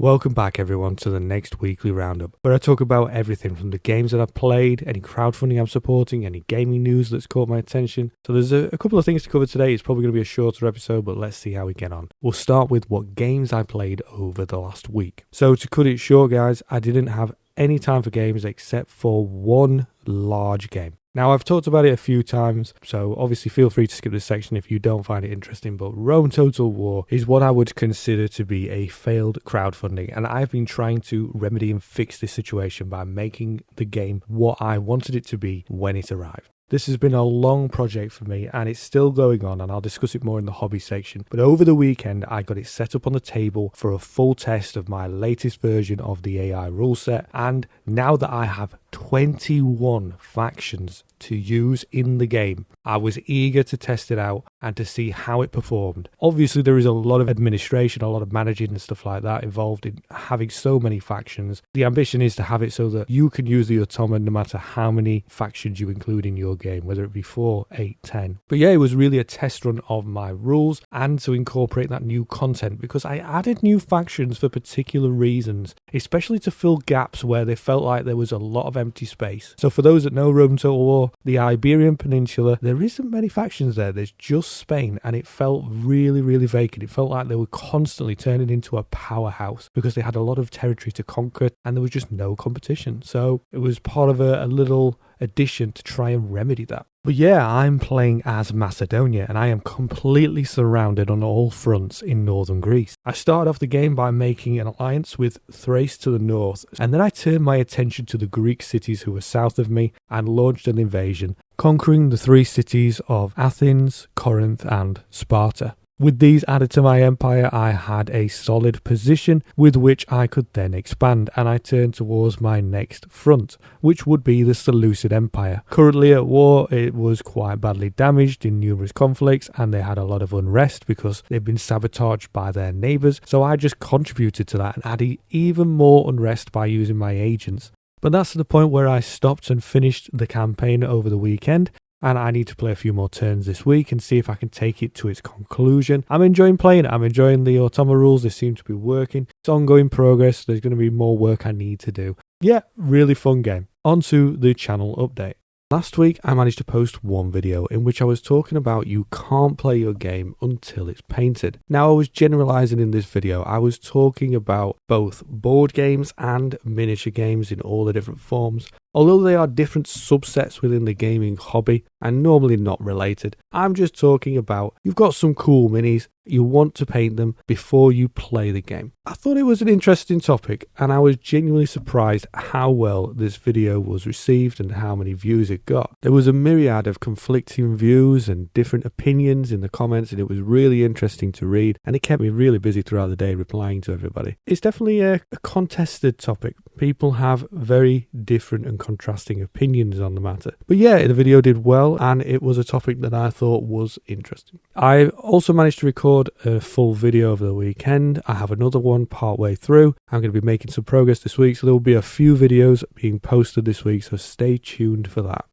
Welcome back everyone to the next weekly roundup, where I talk about everything from the games that I've played, any crowdfunding I'm supporting, any gaming news that's caught my attention. So there's a couple of things to cover today. It's probably going to be a shorter episode, but let's see how we get on. We'll start with what games I played over the last week. So to cut it short guys, I didn't have any time for games except for one large game. Now, I've talked about it a few times, so obviously feel free to skip this section if you don't find it interesting, but Rome Total War is what I would consider to be a failed crowdfunding, and I've been trying to remedy and fix this situation by making the game what I wanted it to be when it arrived. This has been a long project for me and it's still going on, and I'll discuss it more in the hobby section. But over the weekend, I got it set up on the table for a full test of my latest version of the AI rule set. And now that I have 21 factions to use in the game, I was eager to test it out and to see how it performed. Obviously, there is a lot of administration, a lot of managing and stuff like that involved in having so many factions. The ambition is to have it so that you can use the automa no matter how many factions you include in your game, whether it be 4, 8, 10. But yeah, it was really a test run of my rules and to incorporate that new content, because I added new factions for particular reasons, especially to fill gaps where they felt like there was a lot of empty space. So for those that know Rome Total War, the Iberian Peninsula, there isn't many factions there. There's just Spain, and it felt really vacant. It felt like they were constantly turning into a powerhouse because they had a lot of territory to conquer and there was just no competition. So it was part of a little addition to try and remedy that. But yeah, I'm playing as Macedonia and I am completely surrounded on all fronts in northern Greece. I started off the game by making an alliance with Thrace to the north, and then I turned my attention to the Greek cities who were south of me and launched an invasion, conquering the 3 cities of Athens, Corinth and Sparta. With these added to my empire, I had a solid position with which I could then expand, and I turned towards my next front, which would be the Seleucid Empire. Currently at war, it was quite badly damaged in numerous conflicts, and they had a lot of unrest because they'd been sabotaged by their neighbours, so I just contributed to that and added even more unrest by using my agents. But that's the point where I stopped and finished the campaign over the weekend, and I need to play a few more turns this week and see if I can take it to its conclusion. I'm enjoying playing it. I'm enjoying the automa rules. They seem to be working. It's ongoing progress. There's going to be more work I need to do. Yeah, really fun game. On to the channel update. Last week, I managed to post one video in which I was talking about you can't play your game until it's painted. Now, I was generalizing in this video. I was talking about both board games and miniature games in all the different forms. Although they are different subsets within the gaming hobby and normally not related, I'm just talking about you've got some cool minis, you want to paint them before you play the game. I thought it was an interesting topic and I was genuinely surprised how well this video was received and how many views it got. There was a myriad of conflicting views and different opinions in the comments, and it was really interesting to read, and it kept me really busy throughout the day replying to everybody. It's definitely a contested topic. People have very different and contrasting opinions on the matter. But yeah, the video did well and it was a topic that I thought was interesting. I also managed to record a full video over the weekend. I have another one partway through. I'm going to be making some progress this week, so there will be a few videos being posted this week, so stay tuned for that.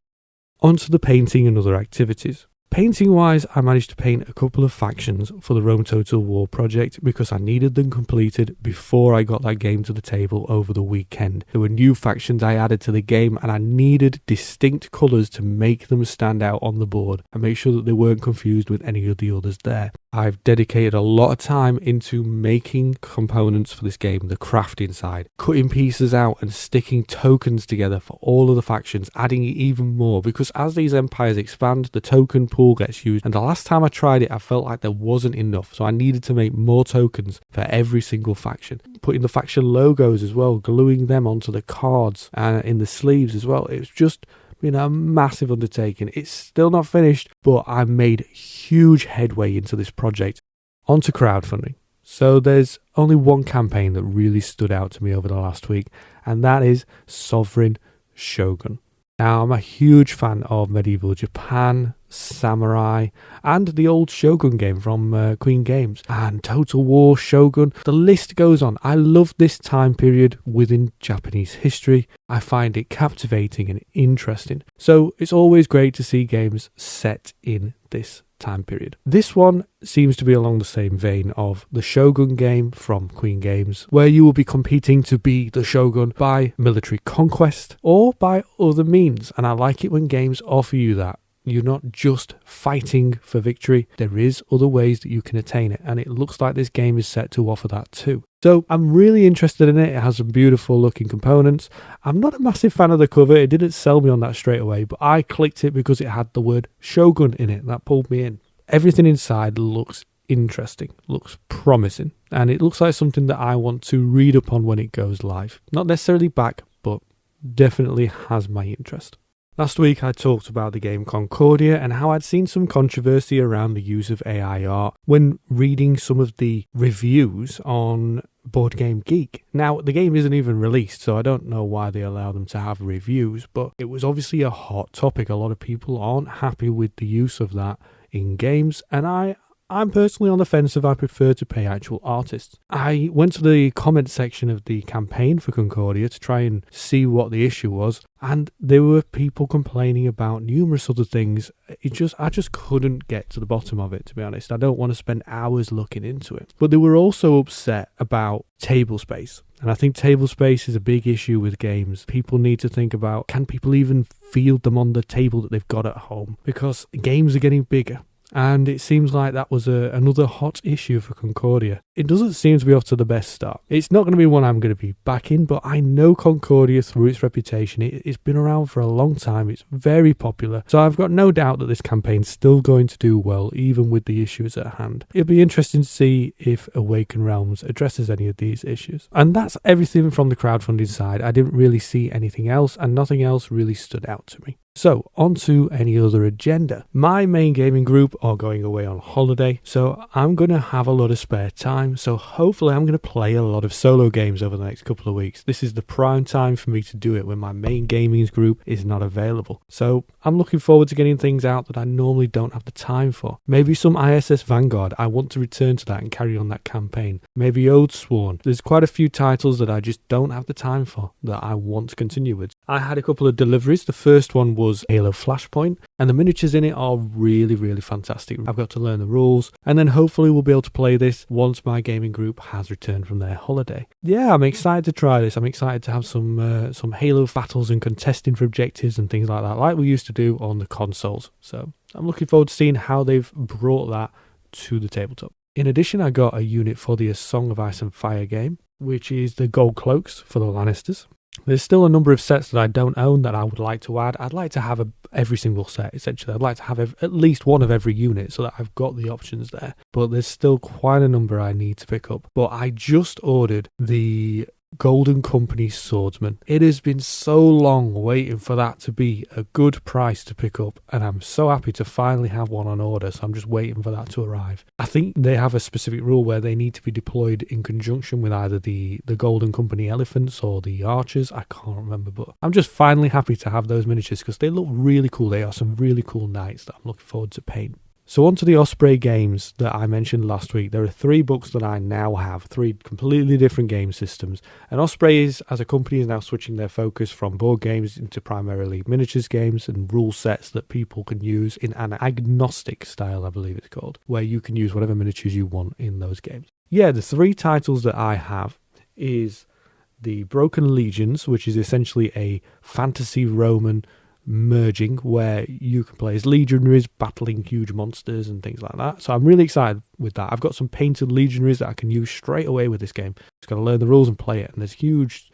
On to the painting and other activities. Painting wise, I managed to paint a couple of factions for the Rome Total War project because I needed them completed before I got that game to the table over the weekend. There were new factions I added to the game and I needed distinct colours to make them stand out on the board and make sure that they weren't confused with any of the others there. I've dedicated a lot of time into making components for this game, the crafting side, cutting pieces out and sticking tokens together for all of the factions, adding even more because as these empires expand, the token pool gets used, and the last time I tried it I felt like there wasn't enough, so I needed to make more tokens for every single faction. Putting the faction logos as well, gluing them onto the cards and in the sleeves as well. It was just been a massive undertaking. It's still not finished, but I've made huge headway into this project. On to crowdfunding. So there's only one campaign that really stood out to me over the last week, and that is Sovereign Shogun. Now, I'm a huge fan of medieval Japan, samurai, and the old Shogun game from Queen Games, and Total War, Shogun, the list goes on. I love this time period within Japanese history. I find it captivating and interesting. So it's always great to see games set in this time period. This one seems to be along the same vein of the Shogun game from Queen Games, where you will be competing to be the Shogun by military conquest or by other means, and I like it when games offer you that. You're not just fighting for victory, there is other ways that you can attain it, and it looks like this game is set to offer that too. So I'm really interested in it. It has some beautiful looking components. I'm not a massive fan of the cover. It didn't sell me on that straight away, but I clicked it because it had the word Shogun in it. That pulled me in. Everything inside looks interesting, looks promising, and it looks like something that I want to read up on when it goes live. Not necessarily back, but definitely has my interest. Last week I talked about the game Concordia and how I'd seen some controversy around the use of AI art when reading some of the reviews on Board Game Geek. Now, the game isn't even released, so I don't know why they allow them to have reviews, but it was obviously a hot topic. A lot of people aren't happy with the use of that in games, and I'm personally on the fence if I prefer to pay actual artists. I went to the comment section of the campaign for Concordia to try and see what the issue was, and there were people complaining about numerous other things. I just couldn't get to the bottom of it, to be honest. I don't want to spend hours looking into it. But they were also upset about table space. And I think table space is a big issue with games. People need to think about, can people even field them on the table that they've got at home? Because games are getting bigger. And it seems like that was another hot issue for Concordia. It doesn't seem to be off to the best start. It's not going to be one I'm going to be backing, but I know Concordia through its reputation. It's been around for a long time. It's very popular. So I've got no doubt that this campaign's still going to do well, even with the issues at hand. It'll be interesting to see if Awaken Realms addresses any of these issues. And that's everything from the crowdfunding side. I didn't really see anything else, and nothing else really stood out to me. So, on to any other agenda. My main gaming group are going away on holiday, so I'm going to have a lot of spare time, so hopefully I'm going to play a lot of solo games over the next couple of weeks. This is the prime time for me to do it when my main gaming group is not available. So, I'm looking forward to getting things out that I normally don't have the time for. Maybe some ISS Vanguard. I want to return to that and carry on that campaign. Maybe Oathsworn. There's quite a few titles that I just don't have the time for that I want to continue with. I had a couple of deliveries. The first one was Halo Flashpoint, and the miniatures in it are really, really fantastic. I've got to learn the rules, and then hopefully we'll be able to play this once my gaming group has returned from their holiday. Yeah, I'm excited to try this. I'm excited to have some Halo battles and contesting for objectives and things like that, like we used to do on the consoles. So I'm looking forward to seeing how they've brought that to the tabletop. In addition, I got a unit for the A Song of Ice and Fire game, which is the gold cloaks for the Lannisters. There's still a number of sets that I don't own that I would like to add. I'd like to have every single set, essentially. I'd like to have at least one of every unit so that I've got the options there. But there's still quite a number I need to pick up. But I just ordered the Golden Company Swordsman. It has been so long waiting for that to be a good price to pick up, and I'm so happy to finally have one on order, so I'm just waiting for that to arrive. I think they have a specific rule where they need to be deployed in conjunction with either the Golden Company Elephants or the Archers. I can't remember, but I'm just finally happy to have those miniatures because they look really cool. They are some really cool knights that I'm looking forward to paint. So on to the Osprey games that I mentioned last week. There are 3 books that I now have, 3 completely different game systems. And Osprey as a company is now switching their focus from board games into primarily miniatures games and rule sets that people can use in an agnostic style, I believe it's called, where you can use whatever miniatures you want in those games. Yeah, the 3 titles that I have is the Broken Legions, which is essentially a fantasy Roman merging where you can play as legionaries battling huge monsters and things like that. So I'm really excited with that. I've got some painted legionaries that I can use straight away with this game. Just got to learn the rules and play it, and there's huge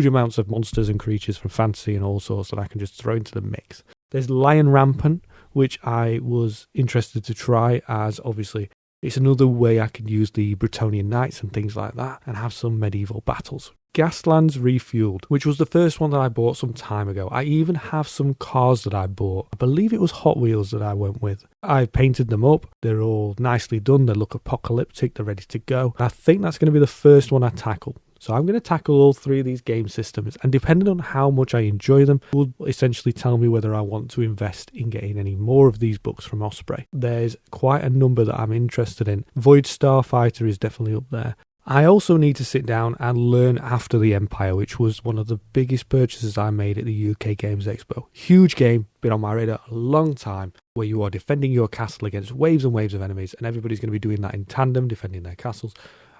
amounts of monsters and creatures from fantasy and all sorts that I can just throw into the mix. There's Lion Rampant, which I was interested to try, as obviously it's another way I can use the Bretonnian Knights and things like that and have some medieval battles. Gaslands Refueled, which was the first one that I bought some time ago. I even have some cars that I bought. I believe it was Hot Wheels that I went with. I painted them up. They're all nicely done. They look apocalyptic. They're ready to go. I think that's going to be the first one I tackle. So I'm going to tackle all 3 of these game systems, and depending on how much I enjoy them, will essentially tell me whether I want to invest in getting any more of these books from Osprey. There's quite a number that I'm interested in. Void Starfighter is definitely up there. I also need to sit down and learn After the Empire, which was one of the biggest purchases I made at the UK Games Expo. Huge game, been on my radar a long time, where you are defending your castle against waves and waves of enemies, and everybody's going to be doing that in tandem, defending their castles.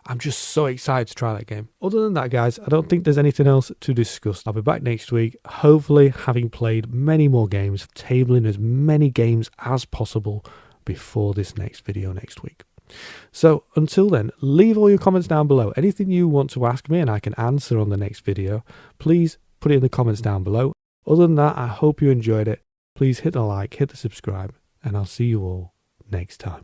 I'm just so excited to try that game. Other than that, guys, I don't think there's anything else to discuss. I'll be back next week, hopefully having played many more games, tabling as many games as possible before this next video next week. So until then, leave all your comments down below. Anything you want to ask me and I can answer on the next video, please put it in the comments down below. Other than that, I hope you enjoyed it. Please hit the like, hit the subscribe, and I'll see you all next time.